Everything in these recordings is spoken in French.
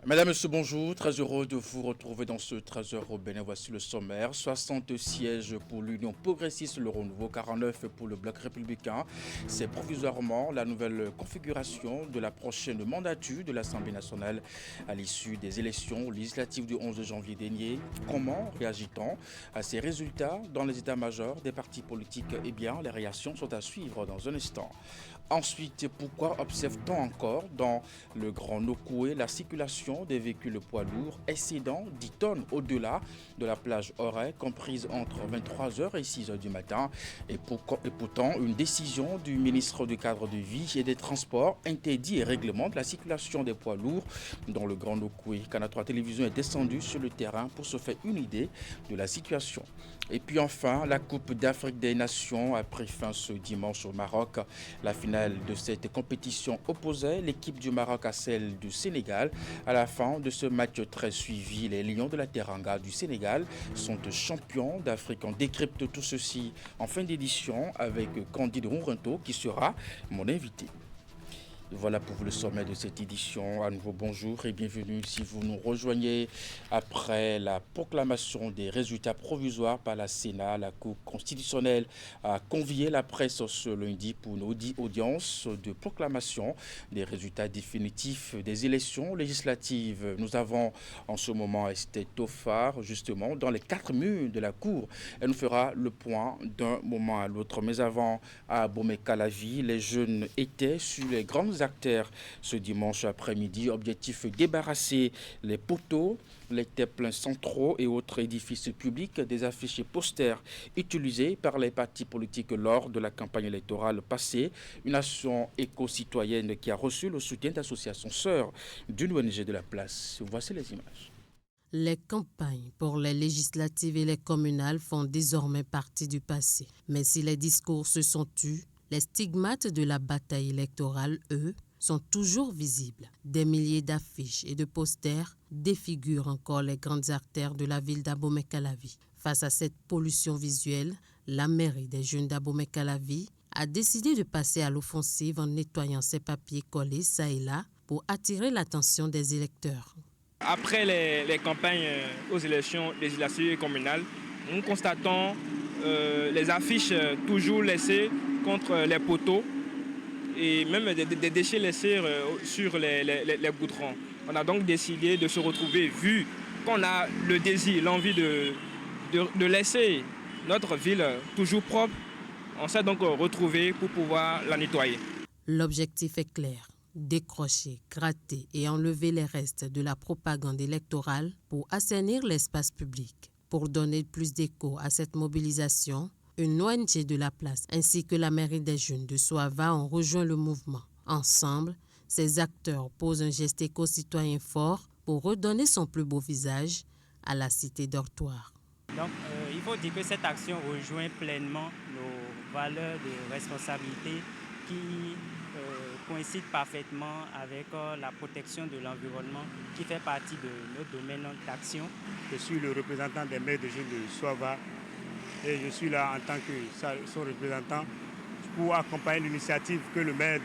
Madame, Monsieur, bonjour. Très heureux de vous retrouver dans ce 13h au Bénin. Voici le sommaire. 60 sièges pour l'Union progressiste, le renouveau, 49 pour le Bloc républicain. C'est provisoirement la nouvelle configuration de la prochaine mandature de l'Assemblée nationale à l'issue des élections législatives du 11 janvier dernier. Comment réagit-on à ces résultats dans les états-majors des partis politiques? Eh bien, les réactions sont à suivre dans un instant. Ensuite, pourquoi observe-t-on encore dans le Grand Nokoué la circulation des véhicules poids lourds excédant 10 tonnes au-delà de la plage Auray, comprise entre 23h et 6h du matin? Et pourtant, une décision du ministre du Cadre de Vie et des Transports interdit et réglemente la circulation des poids lourds dans le Grand Nokoué. Canal 3 Télévision est descendu sur le terrain pour se faire une idée de la situation. Et puis enfin, la Coupe d'Afrique des Nations a pris fin ce dimanche au Maroc. La finale de cette compétition opposait l'équipe du Maroc à celle du Sénégal. À la fin de ce match très suivi, les Lions de la Teranga du Sénégal sont champions d'Afrique. On décrypte tout ceci en fin d'édition avec Candide Rourinto qui sera mon invité. Voilà pour vous le sommet de cette édition. À nouveau, bonjour et bienvenue si vous nous rejoignez après la proclamation des résultats provisoires par la Sénat. La Cour constitutionnelle a convié la presse ce lundi pour une audience de proclamation des résultats définitifs des élections législatives. Nous avons en ce moment Esther Toffar, justement, dans les 4 murs de la Cour. Elle nous fera le point d'un moment à l'autre. Mais avant, à Abomey-Calavi, les jeunes étaient sur les grandes acteurs ce dimanche après-midi. Objectif débarrasser les poteaux, les temples centraux et autres édifices publics des affiches et posters utilisés par les partis politiques lors de la campagne électorale passée. Une action éco-citoyenne qui a reçu le soutien d'associations sœurs d'une ONG de la place. Voici les images. Les campagnes pour les législatives et les communales font désormais partie du passé. Mais si les discours se sont tus, les stigmates de la bataille électorale, eux, sont toujours visibles. Des milliers d'affiches et de posters défigurent encore les grandes artères de la ville d'Abomey-Calavi. Face à cette pollution visuelle, la mairie des jeunes d'Abomey-Calavi a décidé de passer à l'offensive en nettoyant ses papiers collés ça et là pour attirer l'attention des électeurs. Après les campagnes aux élections législatives et communales, nous constatons les affiches toujours laissées contre les poteaux et même des déchets laissés sur les goudrons. On a donc décidé de se retrouver, vu qu'on a le désir, l'envie de laisser notre ville toujours propre. On s'est donc retrouvé pour pouvoir la nettoyer. L'objectif est clair. Décrocher, gratter et enlever les restes de la propagande électorale pour assainir l'espace public. Pour donner plus d'écho à cette mobilisation, une ONG de la place ainsi que la mairie des jeunes de Soava ont rejoint le mouvement. Ensemble, ces acteurs posent un geste éco-citoyen fort pour redonner son plus beau visage à la cité dortoir. Donc, il faut dire que cette action rejoint pleinement nos valeurs de responsabilité qui coïncide parfaitement avec la protection de l'environnement qui fait partie de notre domaine d'action. Je suis le représentant des maires de jeunes de Soava et je suis là en tant que son représentant pour accompagner l'initiative que le maire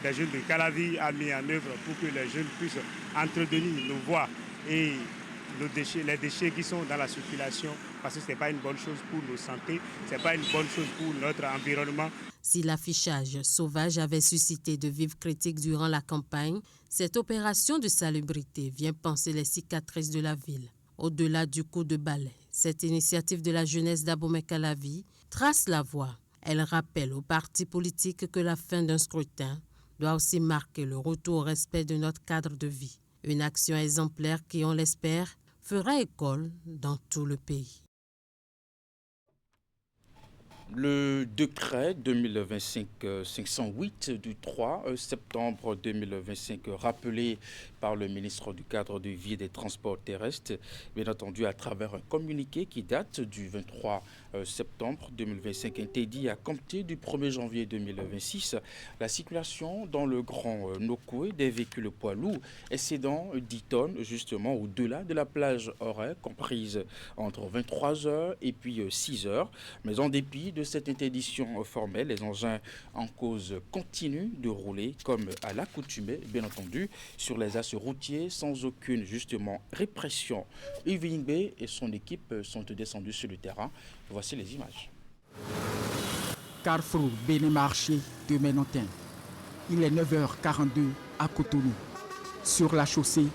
des jeunes de Calavi a mis en œuvre pour que les jeunes puissent entretenir nos voies et les déchets qui sont dans la circulation, parce que ce n'est pas une bonne chose pour nos santé, ce n'est pas une bonne chose pour notre environnement. Si l'affichage sauvage avait suscité de vives critiques durant la campagne, cette opération de salubrité vient panser les cicatrices de la ville. Au-delà du coup de balai, cette initiative de la jeunesse d'Abomey-Calavi trace la voie. Elle rappelle aux partis politiques que la fin d'un scrutin doit aussi marquer le retour au respect de notre cadre de vie. Une action exemplaire qui, on l'espère, fera école dans tout le pays. Le décret 2025-508 du 3 septembre 2025 rappelé par le ministre du Cadre de Vie et des Transports terrestres, bien entendu à travers un communiqué qui date du 23 septembre 2025 interdit à compter du 1er janvier 2026 la circulation dans le Grand Nokoué des véhicules poids lourds excédant 10 tonnes justement au-delà de la plage horaire comprise entre 23h et puis 6h. Mais en dépit de cette interdiction formelle, les engins en cause continuent de rouler comme à l'accoutumée, bien entendu, sur les axes routiers sans aucune justement répression. Yves Yingbe et son équipe sont descendus sur le terrain. Voici les images. Carrefour Béné-Marché de Ménontin. Il est 9h42 à Cotonou. Sur la chaussée,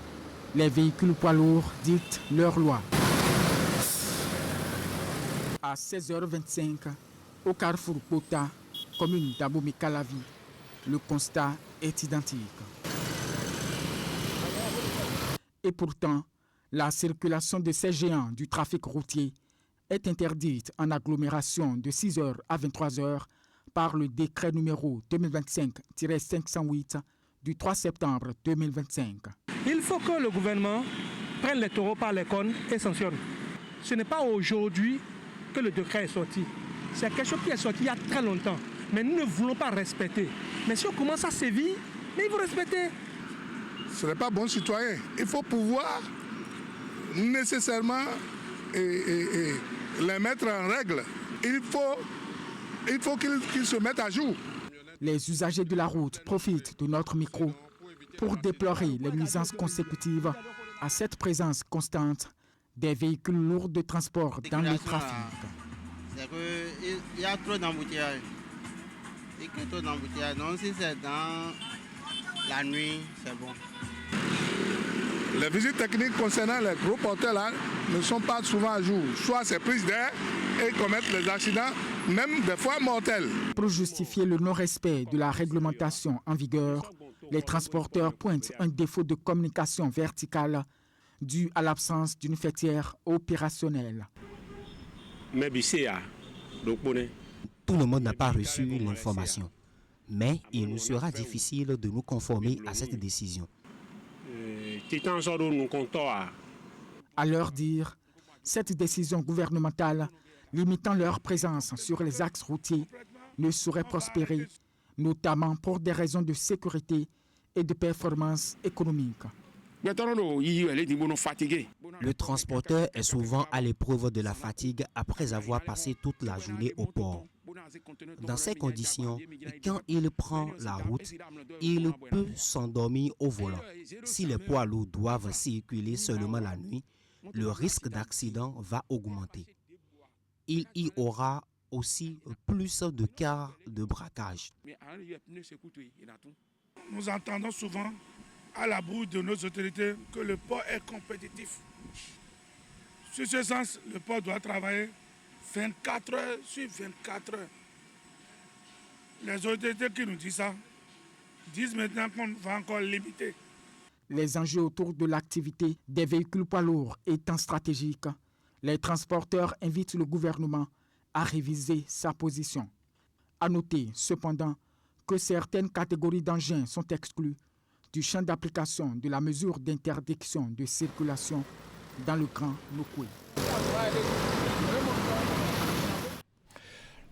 les véhicules poids lourds dictent leur loi. À 16h25, au carrefour Pota, commune d'Abomey-Calavi, le constat est identique. Et pourtant, la circulation de ces géants du trafic routier est interdite en agglomération de 6h à 23h par le décret numéro 2025-508 du 3 septembre 2025. Il faut que le gouvernement prenne les taureaux par les cornes et sanctionne. Ce n'est pas aujourd'hui que le décret est sorti. C'est quelque chose qui est sorti il y a très longtemps. Mais nous ne voulons pas respecter. Mais si on commence à sévir, mais il faut respecter. Ce n'est pas bon citoyen. Il faut pouvoir nécessairement les mettre en règle. Il faut qu'ils se mettent à jour. Les usagers de la route profitent de notre micro pour déplorer les nuisances consécutives à cette présence constante des véhicules lourds de transport dans le trafic. C'est qu'il y a trop d'embouteillages. Et que trop d'embouteillages. Donc si c'est dans la nuit, c'est bon. Les visites techniques concernant les gros porteurs là ne sont pas souvent à jour. Soit c'est prise d'air et commettent les accidents, même des fois mortels. Pour justifier le non-respect de la réglementation en vigueur, les transporteurs pointent un défaut de communication verticale dû à l'absence d'une fêtière opérationnelle. Tout le monde n'a pas reçu l'information, mais il nous sera difficile de nous conformer à cette décision. À leur dire, cette décision gouvernementale limitant leur présence sur les axes routiers ne saurait prospérer, notamment pour des raisons de sécurité et de performance économique. Le transporteur est souvent à l'épreuve de la fatigue après avoir passé toute la journée au port. Dans ces conditions, quand il prend la route, il peut s'endormir au volant. Si les poids lourds doivent circuler seulement la nuit, le risque d'accident va augmenter. Il y aura aussi plus de cas de braquage. Nous entendons souvent à la bouche de nos autorités que le port est compétitif. Sur ce sens, le port doit travailler 24 heures sur 24 heures. Les autorités qui nous disent ça disent maintenant qu'on va encore limiter. Les enjeux autour de l'activité des véhicules poids lourds étant stratégiques, les transporteurs invitent le gouvernement à réviser sa position. À noter cependant que certaines catégories d'engins sont exclues du champ d'application de la mesure d'interdiction de circulation dans le Grand Nokoué.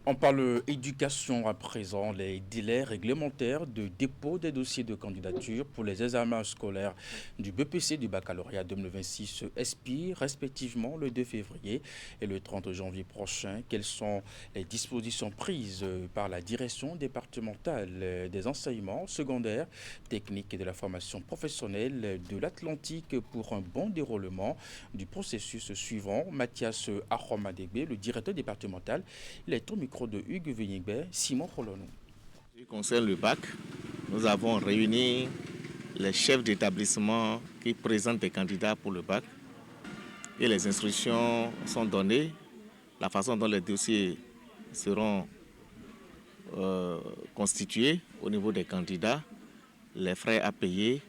On parle éducation à présent. Les délais réglementaires de dépôt des dossiers de candidature pour les examens scolaires du BPC du baccalauréat 2026 expirent respectivement le 2 février et le 30 janvier prochain. Quelles sont les dispositions prises par la direction départementale des enseignements secondaires, techniques et de la formation professionnelle de l'Atlantique pour un bon déroulement du processus suivant? Mathias Ahomadegbe, le directeur départemental, il est au micro de Hugues Vénigbe, Simon Rolonou. En ce qui concerne le bac, nous avons réuni les chefs d'établissement qui présentent des candidats pour le bac et les instructions sont données, la façon dont les dossiers seront constitués au niveau des candidats, les frais à payer,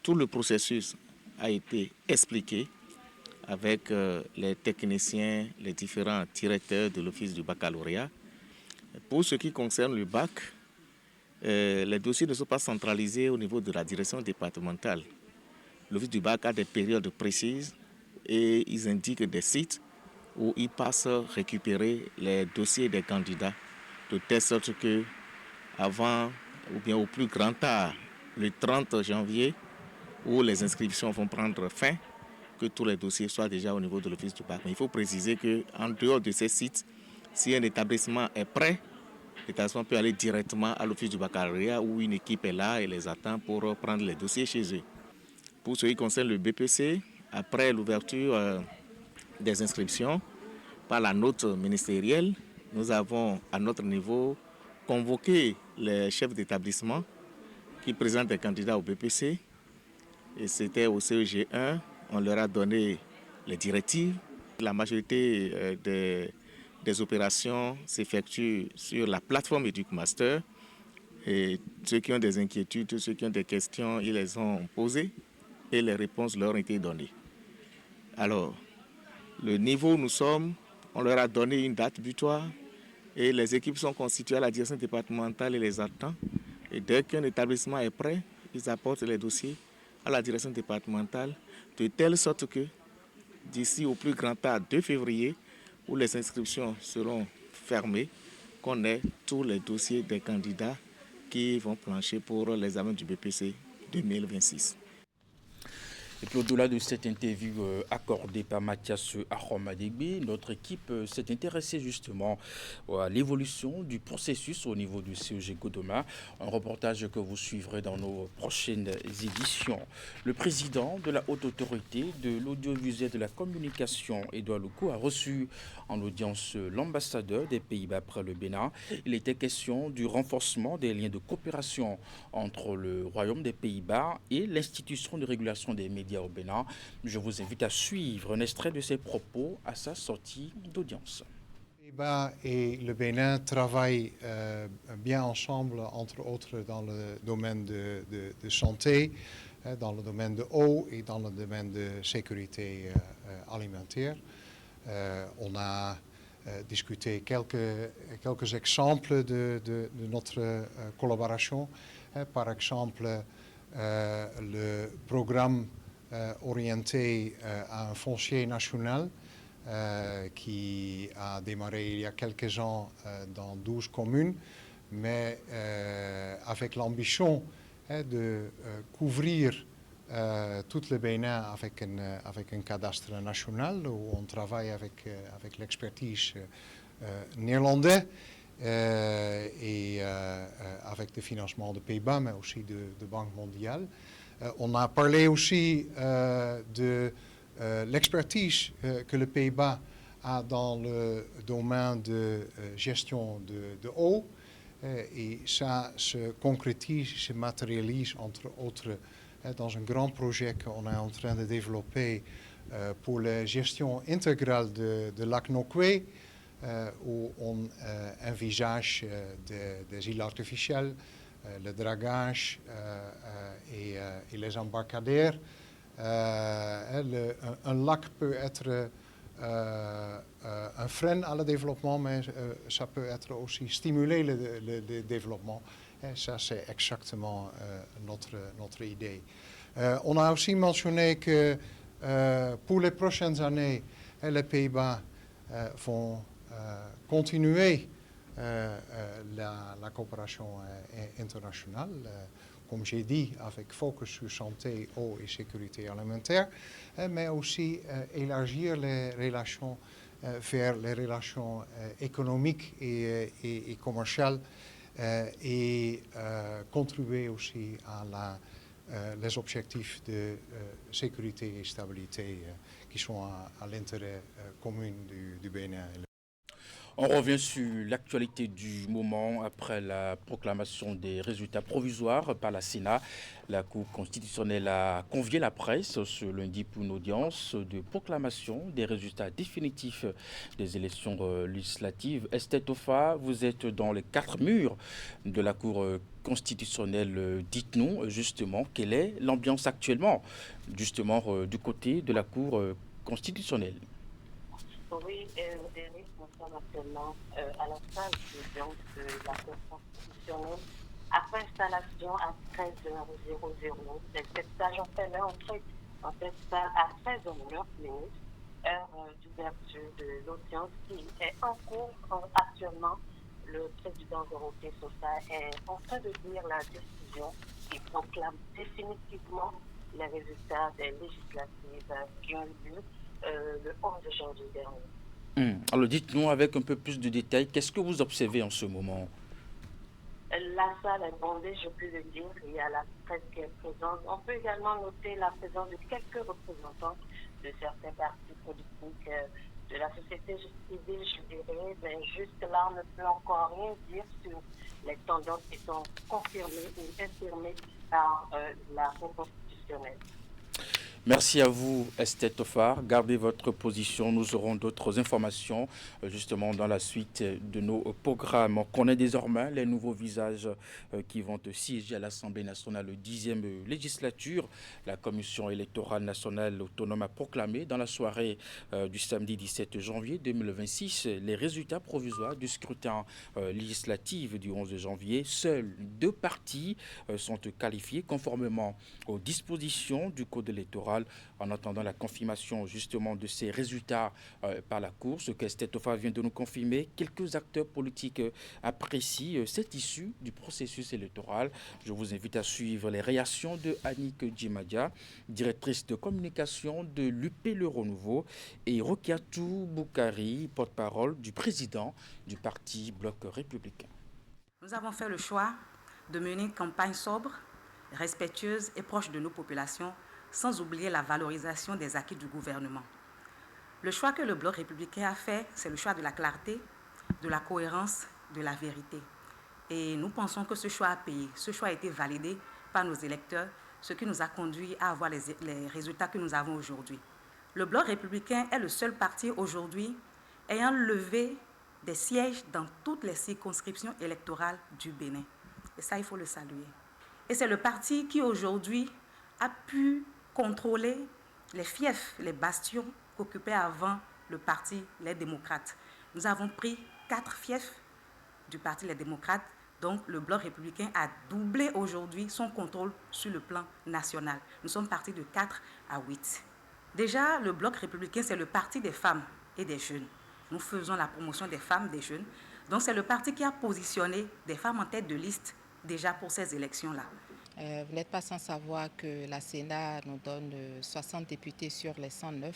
tout le processus a été expliqué avec les techniciens, les différents directeurs de l'office du baccalauréat. Pour ce qui concerne le bac, les dossiers ne sont pas centralisés au niveau de la direction départementale. L'office du bac a des périodes précises et ils indiquent des sites où ils passent récupérer les dossiers des candidats de telle sorte que avant ou bien au plus grand tard, le 30 janvier, où les inscriptions vont prendre fin, que tous les dossiers soient déjà au niveau de l'office du bac. Mais il faut préciser qu'en dehors de ces sites, si un établissement est prêt, l'établissement peut aller directement à l'office du baccalauréat où une équipe est là et les attend pour prendre les dossiers chez eux. Pour ce qui concerne le BPC, après l'ouverture des inscriptions par la note ministérielle, nous avons à notre niveau convoqué les chefs d'établissement qui présentent des candidats au BPC. Et c'était au CEG1, on leur a donné les directives. La majorité des opérations s'effectuent sur la plateforme EducMaster. Et ceux qui ont des inquiétudes, ceux qui ont des questions, ils les ont posées et les réponses leur ont été données. Alors, le niveau où nous sommes, on leur a donné une date butoir et les équipes sont constituées à la direction départementale et les attendent. Et dès qu'un établissement est prêt, ils apportent les dossiers à la direction départementale de telle sorte que d'ici au plus grand tard 2 février, où les inscriptions seront fermées, qu'on ait tous les dossiers des candidats qui vont plancher pour l'examen du BPC 2026. Et puis au-delà de cette interview accordée par Mathias Ahomadegbe, notre équipe s'est intéressée justement à l'évolution du processus au niveau du CEG Godoma, un reportage que vous suivrez dans nos prochaines éditions. Le président de la Haute Autorité de l'Audiovisuel et de la Communication, Edouard Louko, a reçu en audience l'ambassadeur des Pays-Bas après le Bénin. Il était question du renforcement des liens de coopération entre le Royaume des Pays-Bas et l'institution de régulation des médias au Bénin. Je vous invite à suivre un extrait de ses propos à sa sortie d'audience. Les Pays-Bas et le Bénin travaillent bien ensemble, entre autres dans le domaine de santé, dans le domaine de eau et dans le domaine de sécurité alimentaire. On a discuté quelques exemples de notre collaboration. Par exemple, le programme orienté à un foncier national qui a démarré il y a quelques ans dans 12 communes, mais avec l'ambition de couvrir tout le Bénin avec un cadastre national où on travaille avec l'expertise néerlandaise et avec le financement de Pays-Bas, mais aussi de Banque mondiale. On a parlé aussi de l'expertise que le Pays-Bas a dans le domaine de gestion de eau. Et ça se concrétise, se matérialise entre autres dans un grand projet qu'on est en train de développer pour la gestion intégrale de lac Nokwe, où on envisage des îles artificielles, le dragage et les embarcadères. Un lac peut être un frein à le développement, mais ça peut être aussi stimuler le développement. Et ça, c'est exactement notre idée. On a aussi mentionné que pour les prochaines années, les Pays-Bas vont continuer la coopération internationale, comme j'ai dit, avec focus sur santé, eau et sécurité alimentaire, mais aussi élargir les relations vers les relations économiques et commerciales et contribuer aussi à les objectifs de sécurité et stabilité qui sont à l'intérêt commun du Bénin. On revient sur l'actualité du moment après la proclamation des résultats provisoires par la Sénat. La Cour constitutionnelle a convié la presse ce lundi pour une audience de proclamation des résultats définitifs des élections législatives. Esther Tofa, vous êtes dans les 4 murs de la Cour constitutionnelle. Dites-nous justement quelle est l'ambiance actuellement, justement du côté de la Cour constitutionnelle. Oui, Denis, nous sommes actuellement à la salle d'audience de la Cour constitutionnelle. Après installation à 13h00, les sept sages ont fait leur entrée dans cette salle à 13h09. heure d'ouverture de l'audience qui est en cours actuellement. Le président Dorothée Sosa est en train de lire la décision qui proclame définitivement les résultats des législatives qui ont eu lieu le 11 janvier dernier. Alors dites-nous avec un peu plus de détails, qu'est-ce que vous observez en ce moment? La salle est bondée, je peux le dire, il y a la presse qui est présente. On peut également noter la présence de quelques représentants de certains partis politiques, de la société civile, je dirais, mais juste là, on ne peut encore rien dire sur les tendances qui sont confirmées ou infirmées par la Cour constitutionnelle. Merci à vous, Esther Tofar. Gardez votre position. Nous aurons d'autres informations justement dans la suite de nos programmes. On connaît désormais les nouveaux visages qui vont siéger à l'Assemblée nationale, le 10e législature. La Commission électorale nationale autonome a proclamé dans la soirée du samedi 17 janvier 2026 les résultats provisoires du scrutin législatif du 11 janvier. Seuls 2 partis sont qualifiés conformément aux dispositions du Code électoral. En attendant la confirmation justement de ces résultats par la Cour, ce qu'Esther Tofar vient de nous confirmer, quelques acteurs politiques apprécient cette issue du processus électoral. Je vous invite à suivre les réactions de Annick Djimadia, directrice de communication de l'UP Le Renouveau, et Rokiatou Boukari, porte-parole du président du parti Bloc républicain. Nous avons fait le choix de mener une campagne sobre, respectueuse et proche de nos populations, sans oublier la valorisation des acquis du gouvernement. Le choix que le Bloc républicain a fait, c'est le choix de la clarté, de la cohérence, de la vérité. Et nous pensons que ce choix a payé. Ce choix a été validé par nos électeurs, ce qui nous a conduit à avoir les résultats que nous avons aujourd'hui. Le Bloc républicain est le seul parti aujourd'hui ayant levé des sièges dans toutes les circonscriptions électorales du Bénin. Et ça, il faut le saluer. Et c'est le parti qui aujourd'hui a pu contrôler les fiefs, les bastions qu'occupait avant le parti Les Démocrates. Nous avons pris 4 fiefs du parti Les Démocrates, donc le Bloc républicain a doublé aujourd'hui son contrôle sur le plan national. Nous sommes partis de 4 à 8. Déjà, le Bloc républicain, c'est le parti des femmes et des jeunes. Nous faisons la promotion des femmes, des jeunes. Donc c'est le parti qui a positionné des femmes en tête de liste déjà pour ces élections-là. Vous n'êtes pas sans savoir que la Sénat nous donne 60 députés sur les 109.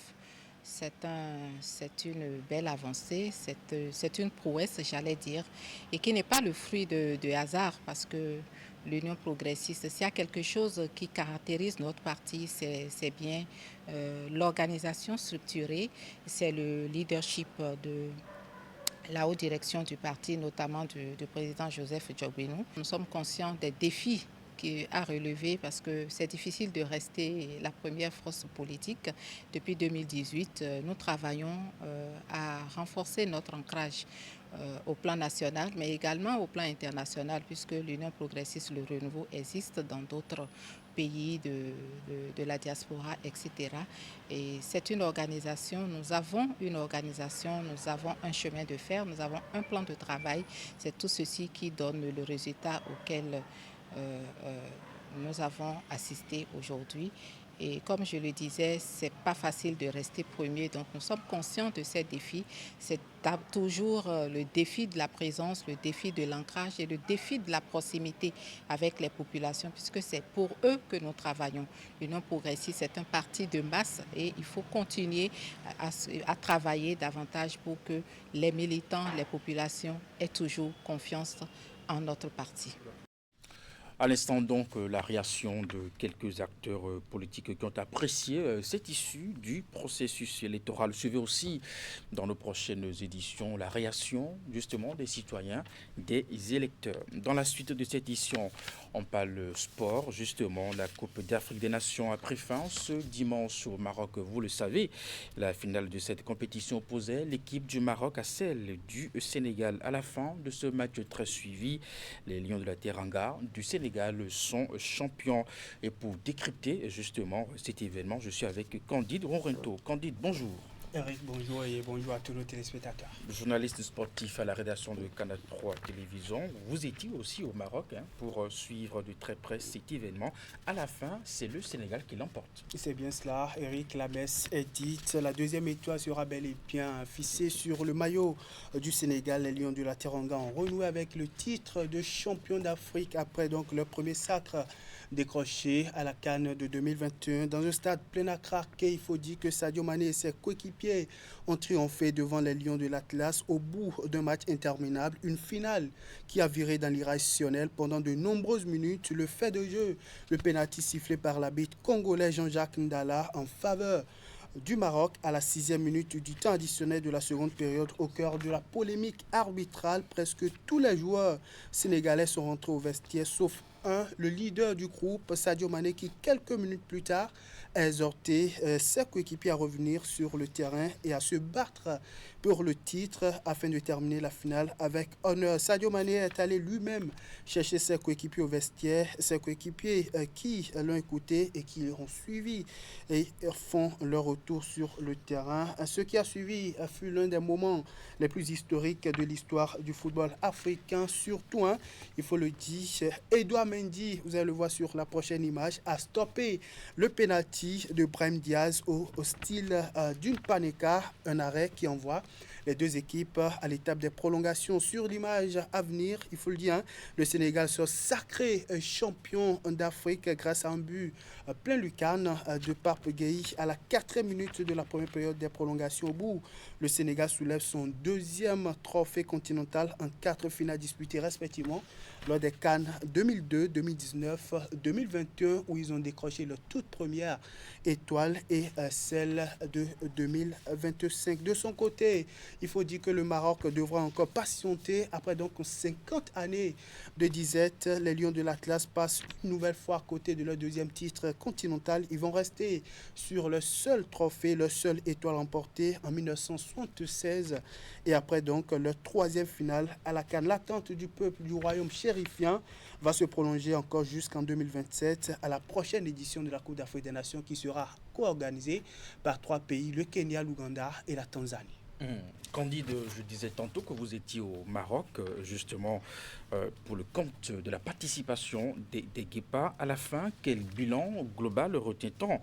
C'est une belle avancée, c'est une prouesse, j'allais dire, et qui n'est pas le fruit de hasard, parce que l'Union progressiste, s'il y a quelque chose qui caractérise notre parti, c'est bien l'organisation structurée, c'est le leadership de la haute direction du parti, notamment du président Joseph Djogbenou. Nous sommes conscients des défis à relever parce que c'est difficile de rester la première force politique. Depuis 2018, nous travaillons à renforcer notre ancrage au plan national, mais également au plan international, puisque l'Union progressiste, le renouveau existe dans d'autres pays de la diaspora, etc. Et c'est une organisation, nous avons une organisation, nous avons un chemin de fer, nous avons un plan de travail. C'est tout ceci qui donne le résultat auquel nous avons assisté aujourd'hui. Et comme je le disais, ce n'est pas facile de rester premier. Donc nous sommes conscients de ces défis. C'est toujours le défi de la présence, le défi de l'ancrage et le défi de la proximité avec les populations, puisque c'est pour eux que nous travaillons. L'Union progressiste, c'est un parti de masse et il faut continuer à travailler davantage pour que les militants, les populations aient toujours confiance en notre parti. À l'instant donc, la réaction de quelques acteurs politiques qui ont apprécié cette issue du processus électoral. Suivez aussi dans nos prochaines éditions la réaction justement des citoyens, des électeurs. Dans la suite de cette édition, on parle sport. Justement, la Coupe d'Afrique des Nations a pris fin ce dimanche au Maroc. Vous le savez, la finale de cette compétition opposait l'équipe du Maroc à celle du Sénégal. À la fin de ce match très suivi, les Lions de la Teranga du Sénégal sont champions. Et pour décrypter justement cet événement, je suis avec Candide Ronrento. Candide, bonjour. Eric, bonjour et bonjour à tous nos téléspectateurs. Journaliste sportif à la rédaction de Canal 3 Télévision, vous étiez aussi au Maroc pour suivre de très près cet événement. À la fin, c'est le Sénégal qui l'emporte. C'est bien cela, Eric, la messe est dite. La deuxième étoile sera bel et bien fixée sur le maillot du Sénégal. Les Lions de la Teranga ont renoué avec le titre de champion d'Afrique après donc leur premier sacre décroché à la CAN de 2021. Dans un stade plein à craquer, il faut dire que Sadio Mané et ses coéquipiers ont triomphé devant les Lions de l'Atlas au bout d'un match interminable. Une finale qui a viré dans l'irrationnel pendant de nombreuses minutes. Le fait de jeu, le pénalty sifflé par l'arbitre congolais Jean-Jacques Ndala en faveur du Maroc à la 6e minute du temps additionnel de la seconde période. Au cœur de la polémique arbitrale, presque tous les joueurs sénégalais sont rentrés au vestiaire, sauf le leader du groupe, Sadio Mané, qui quelques minutes plus tard a exhorté ses coéquipiers à revenir sur le terrain et à se battre pour le titre afin de terminer la finale avec honneur. Sadio Mané est allé lui-même chercher ses coéquipiers au vestiaire, ses coéquipiers qui l'ont écouté et qui l'ont suivi et font leur retour sur le terrain. Ce qui a suivi fut l'un des moments les plus historiques de l'histoire du football africain, surtout, il faut le dire, Edouard Mendy, vous allez le voir sur la prochaine image, a stoppé le penalty de Brahim Diaz au style d'une panenka, un arrêt qui envoie les deux équipes à l'étape des prolongations. Sur l'image à venir, il faut le dire, le Sénégal sera sacré champion d'Afrique grâce à un but plein lucarne de Pape Gueye à la 4e minute de la première période des prolongations. Au bout, le Sénégal soulève son deuxième trophée continental en 4 finales disputées respectivement lors des CAN 2002, 2019, 2021 où ils ont décroché leur toute première étoile et celle de 2025. De son côté, il faut dire que le Maroc devra encore patienter. Après donc 50 années de disette, les Lions de l'Atlas passent une nouvelle fois à côté de leur deuxième titre continental. Ils vont rester sur le seul trophée, leur seule étoile remportée en 1976 et après donc leur troisième finale à la CAN. L'attente du peuple du royaume chérifien va se prolonger encore jusqu'en 2027 à la prochaine édition de la Coupe d'Afrique des Nations qui sera co-organisée par 3 pays, le Kenya, l'Ouganda et la Tanzanie. Candide, je disais tantôt que vous étiez au Maroc, justement, pour le compte de la participation des Guépards. À la fin, quel bilan global retient-on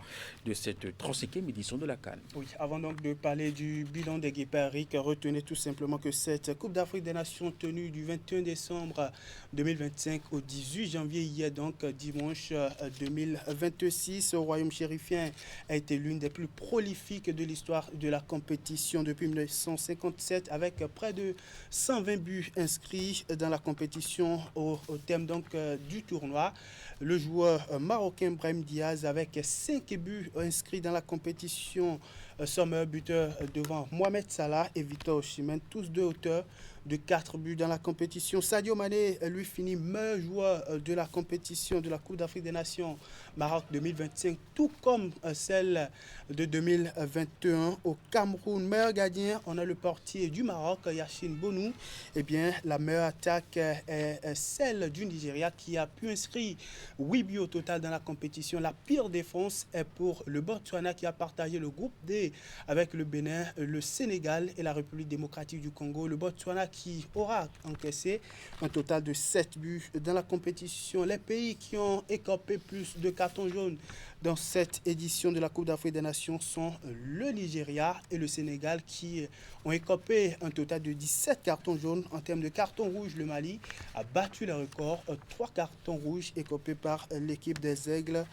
de cette 35e édition de la CAN? Oui, avant donc de parler du bilan des Guépards, Eric, retenez tout simplement que cette Coupe d'Afrique des Nations tenue du 21 décembre 2025 au 18 janvier, hier donc dimanche 2026, au Royaume chérifien a été l'une des plus prolifiques de l'histoire de la compétition depuis 1957 avec près de 120 buts inscrits dans la compétition au thème donc du tournoi. Le joueur marocain Brahim Diaz avec 5 buts inscrits dans la compétition, sommet buteur devant Mohamed Salah et Victor Osimhen, tous deux auteurs de 4 buts dans la compétition. Sadio Mané, lui, finit meilleur joueur de la compétition de la Coupe d'Afrique des Nations Maroc 2025, tout comme celle de 2021 au Cameroun. Meilleur gardien, on a le portier du Maroc, Yacine Bonou. Eh bien, la meilleure attaque est celle du Nigeria qui a pu inscrire 8 buts au total dans la compétition. La pire défense est pour le Botswana qui a partagé le groupe D avec le Bénin, le Sénégal et la République démocratique du Congo. Le Botswana qui aura encaissé un total de 7 buts dans la compétition. Les pays qui ont écopé plus de cartons jaunes dans cette édition de la Coupe d'Afrique des Nations sont le Nigeria et le Sénégal qui ont écopé un total de 17 cartons jaunes. En termes de cartons rouges, le Mali a battu le record, 3 cartons rouges écopés par l'équipe des Aigles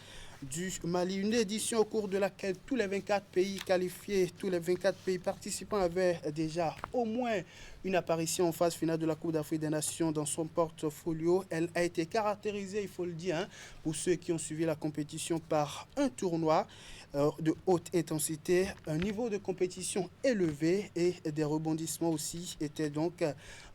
du Mali. Une édition au cours de laquelle tous les 24 pays qualifiés, tous les 24 pays participants avaient déjà au moins une apparition en phase finale de la Coupe d'Afrique des Nations dans son portfolio. Elle a été caractérisée, il faut le dire, pour ceux qui ont suivi la compétition par un tournoi de haute intensité, un niveau de compétition élevé et des rebondissements aussi étaient donc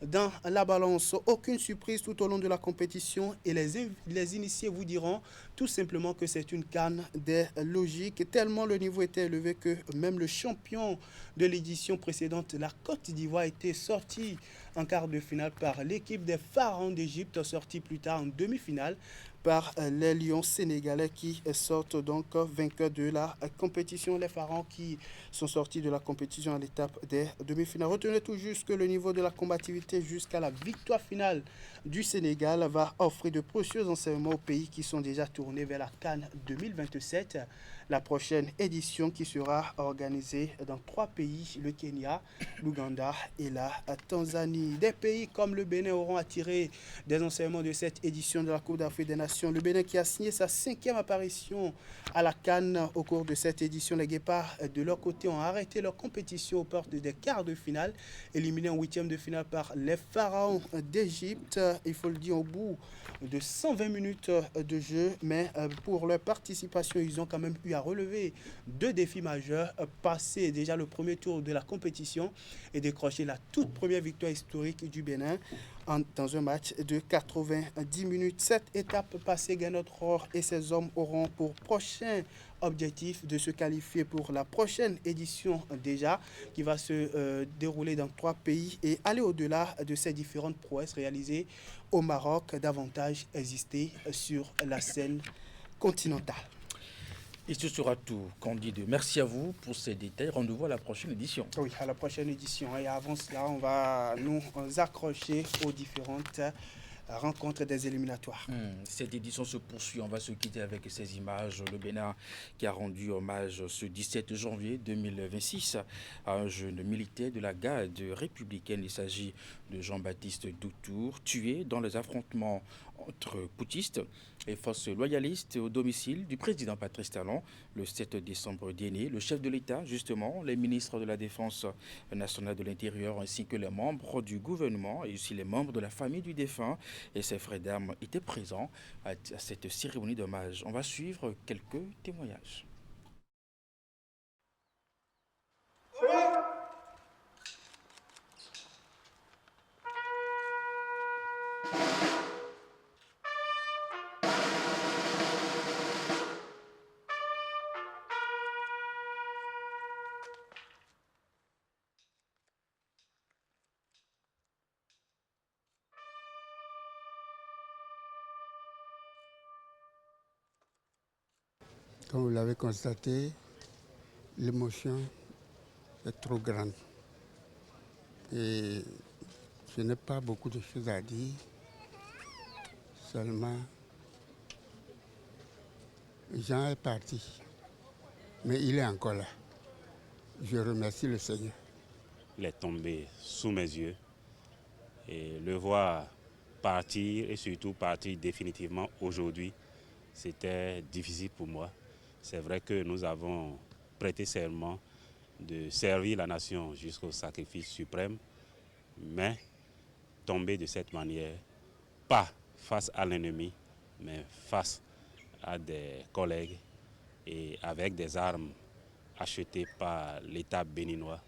dans la balance. Aucune surprise tout au long de la compétition et les initiés vous diront tout simplement que c'est une CAN des logiques, tellement le niveau était élevé que même le champion de l'édition précédente, la Côte d'Ivoire, était sorti en quart de finale par l'équipe des Pharaons d'Égypte, sorti plus tard en demi-finale par les Lions sénégalais qui sortent donc vainqueurs de la compétition. Les Pharaons qui sont sortis de la compétition à l'étape des demi-finales. Retenez tout juste que le niveau de la combativité jusqu'à la victoire finale du Sénégal va offrir de précieux enseignements aux pays qui sont déjà tournés vers la CAN 2027. La prochaine édition qui sera organisée dans 3 pays, le Kenya, l'Ouganda et la Tanzanie. Des pays comme le Bénin auront attiré des enseignements de cette édition de la Coupe d'Afrique des Nations. Le Bénin qui a signé sa 5e apparition à la CAN au cours de cette édition. Les Guépards, de leur côté, ont arrêté leur compétition aux portes des quarts de finale, éliminés en 8e de finale par les Pharaons d'Égypte. Il faut le dire, au bout de 120 minutes de jeu, mais pour leur participation, ils ont quand même eu à relever 2 défis majeurs, passer déjà le premier tour de la compétition et décrocher la toute première victoire historique du Bénin dans un match de 90 minutes. Cette étape passée, Gernot Rohr et ses hommes auront pour prochain objectif de se qualifier pour la prochaine édition déjà, qui va se dérouler dans 3 pays et aller au-delà de ces différentes prouesses réalisées au Maroc, davantage exister sur la scène continentale. Et ce sera tout, Candide. Merci à vous pour ces détails. Rendez-vous à la prochaine édition. Oui, à la prochaine édition. Et avant cela, on va nous accrocher aux différentes rencontres des éliminatoires. Cette édition se poursuit. On va se quitter avec ces images. Le Bénin qui a rendu hommage ce 17 janvier 2026 à un jeune militaire de la garde républicaine. Il s'agit de Jean-Baptiste Doutour, tué dans les affrontements entre putschistes et forces loyalistes au domicile du président Patrice Talon le 7 décembre dernier. Le chef de l'État, justement, les ministres de la Défense nationale de l'Intérieur ainsi que les membres du gouvernement et aussi les membres de la famille du défunt et ses frères d'armes étaient présents à cette cérémonie d'hommage. On va suivre quelques témoignages. Comme vous l'avez constaté, l'émotion est trop grande. Et je n'ai pas beaucoup de choses à dire, seulement Jean est parti, mais il est encore là. Je remercie le Seigneur. Il est tombé sous mes yeux et le voir partir et surtout partir définitivement aujourd'hui, c'était difficile pour moi. C'est vrai que nous avons prêté serment de servir la nation jusqu'au sacrifice suprême, mais tomber de cette manière, pas face à l'ennemi, mais face à des collègues et avec des armes achetées par l'État béninois,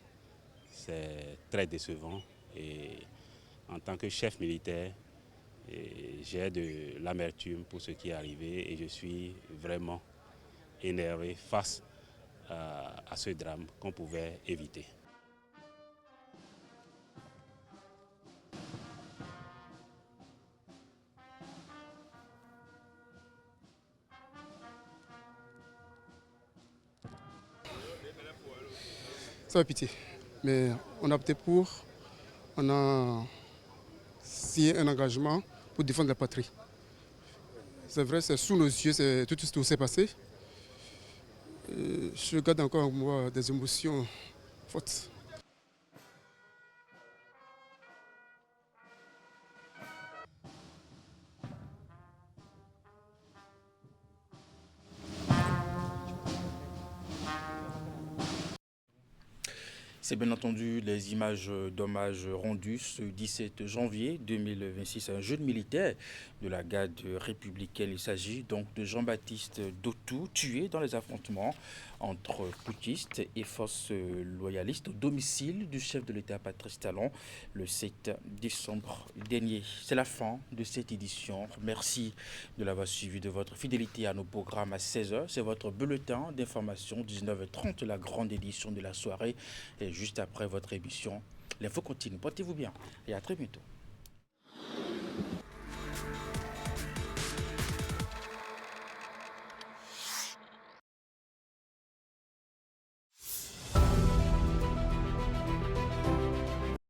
c'est très décevant. Et en tant que chef militaire, j'ai de l'amertume pour ce qui est arrivé et je suis vraiment énervé face à ce drame qu'on pouvait éviter. Ça fait pitié, mais on a opté pour, on a signé un engagement pour défendre la patrie. C'est vrai, c'est sous nos yeux, c'est tout ce qui s'est passé. Je garde encore en moi des émotions fortes. C'est bien entendu les images d'hommage rendues ce 17 janvier 2026 à un jeune militaire de la garde républicaine. Il s'agit donc de Jean-Baptiste Doutour, tué dans les affrontements entre putschistes et forces loyalistes au domicile du chef de l'État Patrice Talon le 7 décembre dernier. C'est la fin de cette édition. Merci de l'avoir suivi, de votre fidélité à nos programmes à 16h. C'est votre bulletin d'information 19h30, la grande édition de la soirée. Et juste après votre émission, l'info continue. Portez-vous bien et à très bientôt.